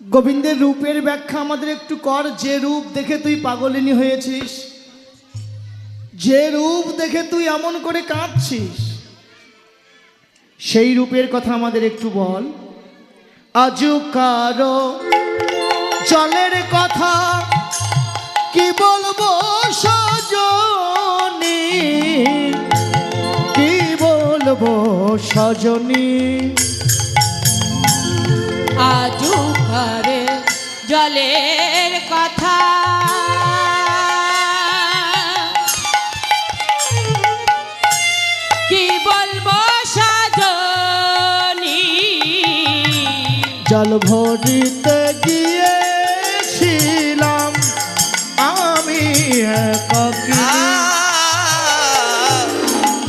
গোবিন্দের রূপের ব্যাখ্যা আমাদের একটু কর। যে রূপ দেখে তুই পাগলিনী হয়েছিস, যে রূপ দেখে তুই এমন করে কাঁদছিস, সেই রূপের কথা আমাদের একটু বল। আজু কারো জলের কথা কি বলবো সজনী, কি বলবো সজনী। আজু ঘরে জলের কথা কি বলবো সজনী। জল ভরিতে গিয়েছিলাম আমি একাকী,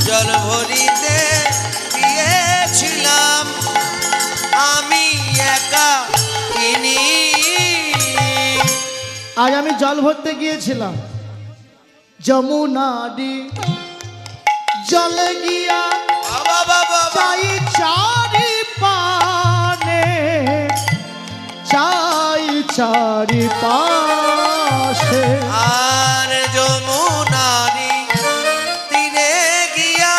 জল ভরিতে গিয়েছিলাম আমি একাকিনী। আজ আমি জল ভরতে গিয়েছিলাম যমুনারি জলে গিয়া চাই চারি পানে, চাই চারি পাশে। আর যমুনারি তীরে গিয়া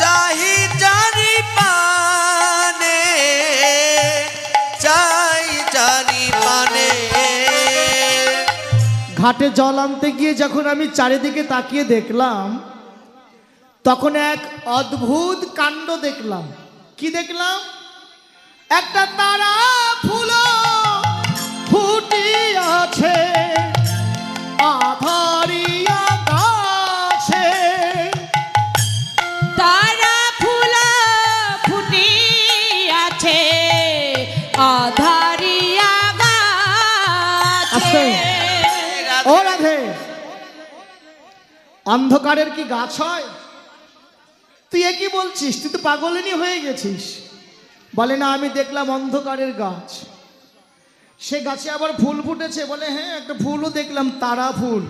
চাহি চারি পানে, চাই চারি পানে। ঘাটে জল আনতে গিয়ে যখন আমি চারিদিকে তাকিয়ে দেখলাম, তখন এক অদ্ভুত কাণ্ড দেখলাম। কি দেখলাম? একটা তারা ফুল ফুটিয়াছে আধারিয়া গাছে। তারা ফুল ফুটি আছে আধারিয়া গাছে। ও রাধে, অন্ধকারের কি গাছ হয়? তুই কি বলছিস? তুই তো পাগলিনী হয়ে গেছিস। বলে না, আমি দেখলাম অন্ধকারের গাছ, সে গাছে আবার ফুল ফুটেছে। বলে হ্যাঁ, একটা ফুলও দেখলাম, তারা ফুল।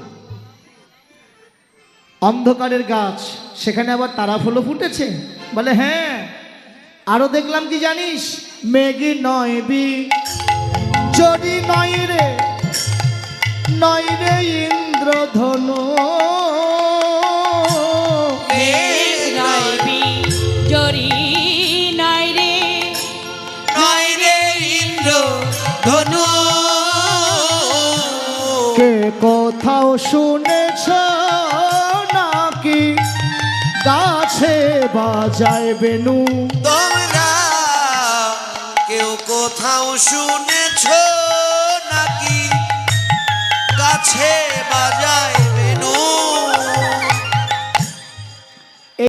অন্ধকারের গাছ, সেখানে আবার তারা ফুলও ফুটেছে। বলে হ্যাঁ, আরো দেখলাম কি জানিস? মেঘি নয় বি যদি নয় রে, নয় রে ইন্দ্রধনু। জরি নাই রে, নয় রে ইন্দ্র ধনু। কে কোথাও শুনেছ নাকি গাছে বাজায় বেনু? তোমরা কেউ কোথাও শুনেছ নাকি গাছে বাজায়